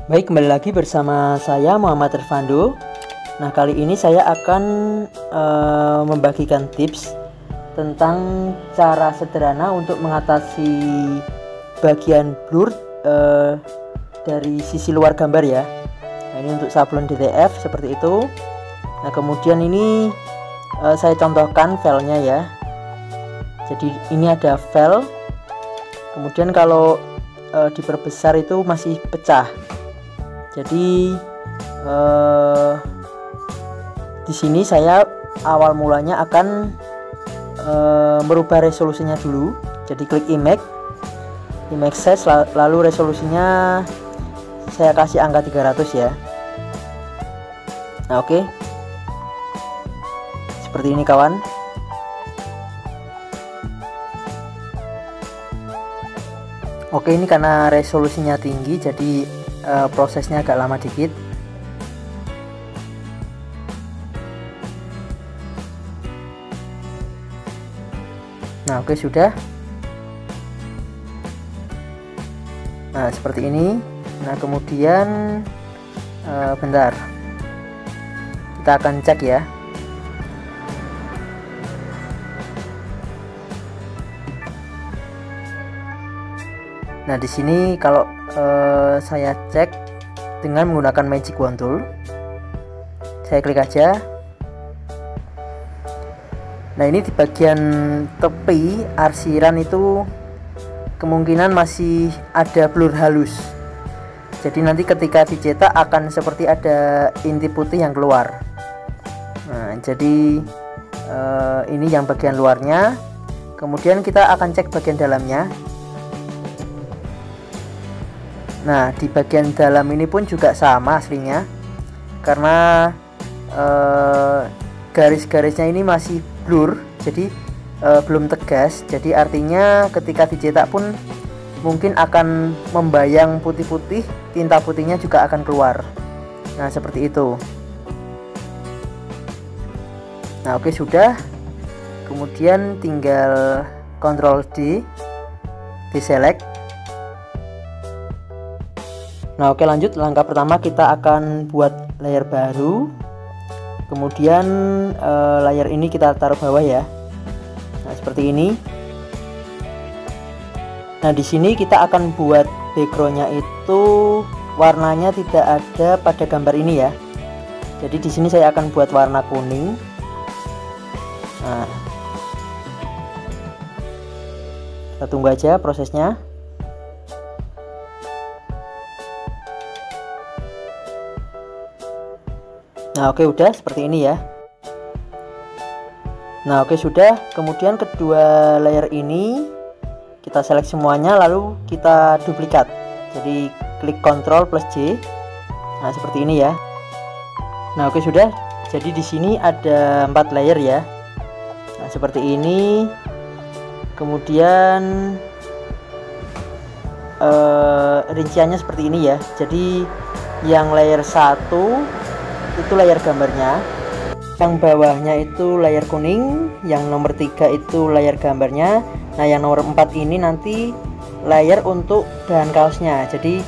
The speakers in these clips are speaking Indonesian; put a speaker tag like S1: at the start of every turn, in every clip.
S1: Baik, kembali lagi bersama saya Muhammad Irfando. Nah, kali ini saya akan membagikan tips tentang cara sederhana untuk mengatasi bagian blur dari sisi luar gambar ya. Nah, ini untuk sablon DTF seperti itu. Nah, kemudian ini saya contohkan filenya ya. Jadi ini ada file. Kemudian kalau diperbesar itu masih pecah. Jadi di sini saya awal mulanya akan merubah resolusinya dulu. Jadi klik image size, lalu resolusinya saya kasih angka 300 ya. Nah, oke. Seperti ini kawan. Oke, ini karena resolusinya tinggi jadi prosesnya agak lama dikit. Nah, oke, sudah. Nah, seperti ini. Nah, kemudian bentar, kita akan cek ya. Nah, di sini kalau saya cek dengan menggunakan Magic Wand Tool, saya klik aja. Nah, ini di bagian tepi arsiran itu kemungkinan masih ada blur halus. Jadi nanti ketika dicetak akan seperti ada inti putih yang keluar. Nah, jadi ini yang bagian luarnya. Kemudian kita akan cek bagian dalamnya. Nah, di bagian dalam ini pun juga sama aslinya, karena garis-garisnya ini masih blur, jadi belum tegas. Jadi artinya ketika dicetak pun mungkin akan membayang putih-putih, tinta putihnya juga akan keluar. Nah, seperti itu. Nah, oke, sudah. Kemudian tinggal Ctrl D, deselect. Nah, oke, lanjut. Langkah pertama kita akan buat layer baru. Kemudian layer ini kita taruh bawah ya. Nah, seperti ini. Nah, di sini kita akan buat backgroundnya itu warnanya tidak ada pada gambar ini ya. Jadi di sini saya akan buat warna kuning. Nah, kita tunggu aja prosesnya. Nah, oke, udah seperti ini ya. Nah, oke, sudah. Kemudian kedua layer ini kita select semuanya, lalu kita duplikat. Jadi klik Ctrl plus J. Nah, seperti ini ya. Nah, oke, sudah. Jadi di sini ada 4 layer ya. Nah, seperti ini. Kemudian rinciannya seperti ini ya. Jadi yang layer 1 itu layar gambarnya, yang bawahnya itu layar kuning, yang nomor 3 itu layar gambarnya. Nah, yang nomor 4 ini nanti layar untuk bahan kaosnya, jadi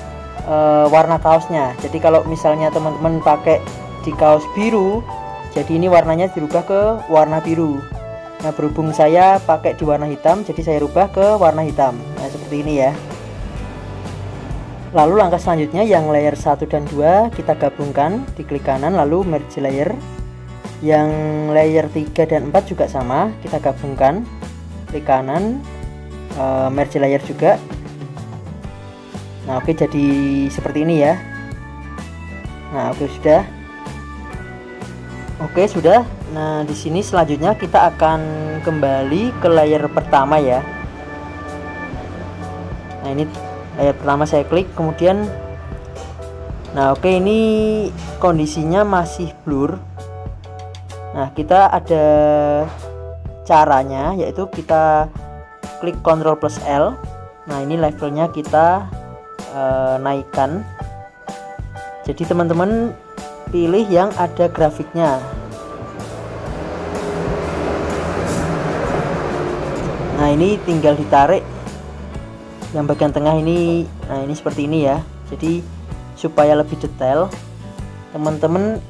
S1: warna kaosnya. Jadi kalau misalnya teman-teman pakai di kaos biru, jadi ini warnanya dirubah ke warna biru. Nah, berhubung saya pakai di warna hitam, jadi saya rubah ke warna hitam. Nah, seperti ini ya. Lalu langkah selanjutnya yang layer 1 dan 2 kita gabungkan, diklik kanan lalu merge layer. Yang layer 3 dan 4 juga sama, kita gabungkan, klik kanan, merge layer juga. Nah, oke, jadi seperti ini ya. Nah, oke, sudah. Oke, sudah. Nah, di sini selanjutnya kita akan kembali ke layer pertama ya. Nah, ini layer pertama saya klik, kemudian nah, oke, ini kondisinya masih blur. Nah, kita ada caranya, yaitu kita klik Ctrl plus L. Nah, ini levelnya kita naikkan. Jadi teman-teman pilih yang ada grafiknya. Nah, ini tinggal ditarik yang bagian tengah ini. Nah, ini seperti ini ya. Jadi supaya lebih detail, teman-teman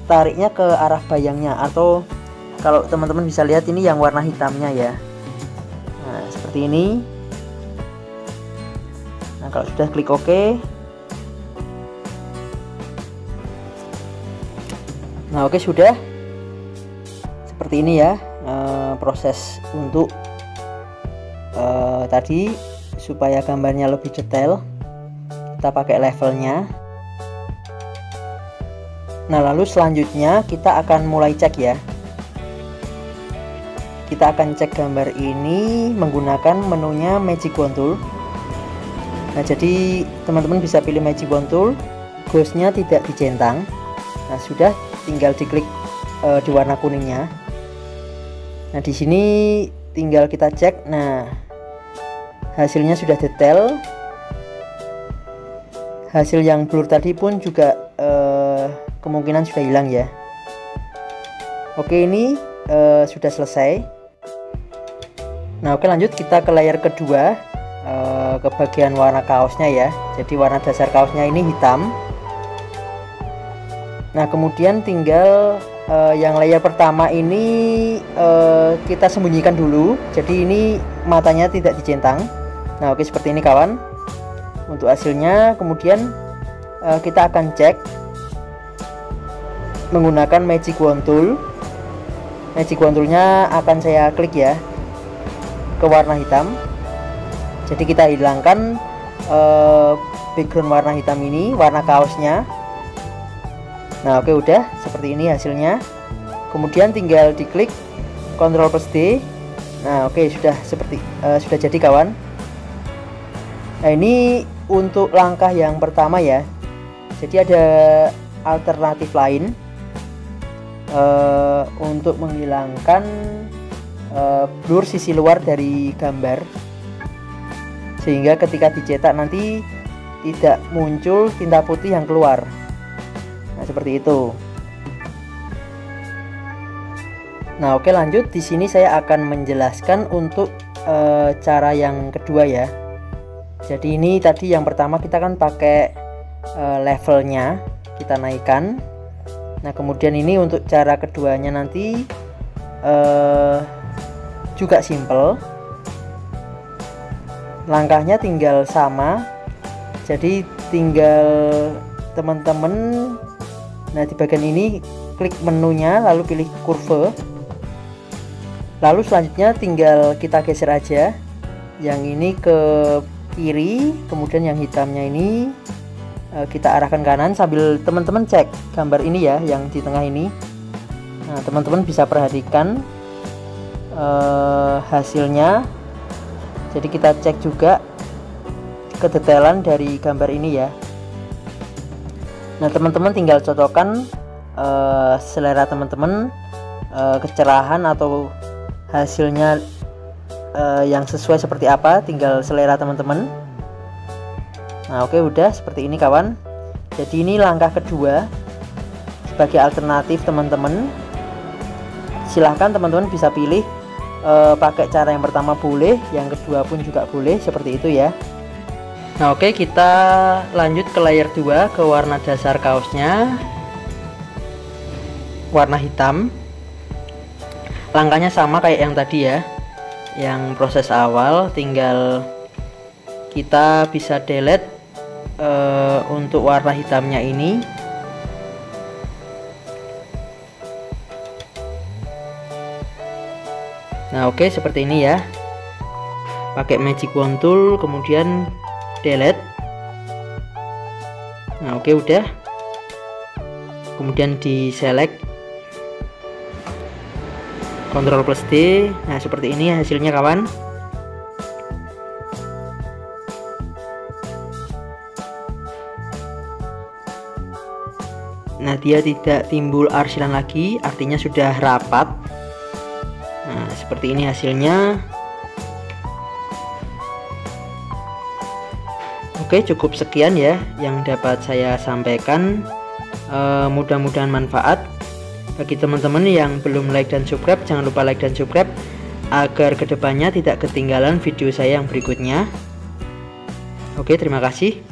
S1: tariknya ke arah bayangnya, atau kalau teman-teman bisa lihat ini yang warna hitamnya ya. Nah, seperti ini. Nah, kalau sudah klik OK. Nah, oke, sudah. Seperti ini ya proses untuk tadi supaya gambarnya lebih detail. Kita pakai levelnya. Nah, lalu selanjutnya kita akan mulai cek ya. Kita akan cek gambar ini menggunakan menunya Magic Wand Tool. Nah, jadi teman-teman bisa pilih Magic Wand Tool, ghostnya tidak dicentang. Nah, sudah, tinggal diklik di warna kuningnya. Nah, di sini tinggal kita cek. Nah, hasilnya sudah detail. Hasil yang blur tadi pun juga kemungkinan sudah hilang ya. Oke, ini sudah selesai. Nah, oke, lanjut kita ke layer kedua, ke bagian warna kaosnya ya. Jadi warna dasar kaosnya ini hitam. Nah, kemudian tinggal yang layer pertama ini kita sembunyikan dulu. Jadi ini matanya tidak dicentang. Nah, oke, seperti ini kawan untuk hasilnya. Kemudian kita akan cek menggunakan Magic Wand Tool. Magic Wand Toolnya akan saya klik ya ke warna hitam. Jadi kita hilangkan background warna hitam ini, warna kaosnya. Nah, oke, udah seperti ini hasilnya. Kemudian tinggal diklik Ctrl+D. Nah, oke, sudah sudah jadi kawan. Nah, ini untuk langkah yang pertama ya. Jadi ada alternatif lain untuk menghilangkan blur sisi luar dari gambar, sehingga ketika dicetak nanti tidak muncul tinta putih yang keluar. Nah, seperti itu. Nah, oke, lanjut. Di sini saya akan menjelaskan untuk cara yang kedua ya. Jadi ini tadi yang pertama kita kan pakai levelnya, kita naikkan. Nah, kemudian ini untuk cara keduanya nanti juga simple. Langkahnya tinggal sama. Jadi tinggal teman-teman, nah di bagian ini klik menunya lalu pilih kurve. Lalu selanjutnya tinggal kita geser aja yang ini ke kiri, kemudian yang hitamnya ini kita arahkan kanan sambil teman-teman cek gambar ini ya, yang di tengah ini. Nah, teman-teman bisa perhatikan hasilnya. Jadi kita cek juga kedetailan dari gambar ini ya. Nah, teman-teman tinggal cocokkan selera teman-teman, kecerahan atau hasilnya yang sesuai seperti apa, tinggal selera teman-teman. Nah, oke, udah seperti ini kawan. Jadi ini langkah kedua sebagai alternatif teman-teman. Silahkan teman-teman bisa pilih pakai cara yang pertama boleh, yang kedua pun juga boleh, seperti itu ya. Nah, oke, kita lanjut ke layer 2, ke warna dasar kaosnya, warna hitam. Langkahnya sama kayak yang tadi ya, yang proses awal. Tinggal kita bisa delete untuk warna hitamnya ini. Nah, oke, seperti ini ya. Pakai Magic Wand Tool, kemudian delete. Nah, oke, udah. Kemudian di select, Ctrl+D. Nah, seperti ini hasilnya kawan. Nah, dia tidak timbul arsilan lagi, artinya sudah rapat. Nah, seperti ini hasilnya. Oke, cukup sekian ya yang dapat saya sampaikan. Mudah-mudahan manfaat. Bagi teman-teman yang belum like dan subscribe, jangan lupa like dan subscribe agar kedepannya tidak ketinggalan video saya yang berikutnya. Oke, terima kasih.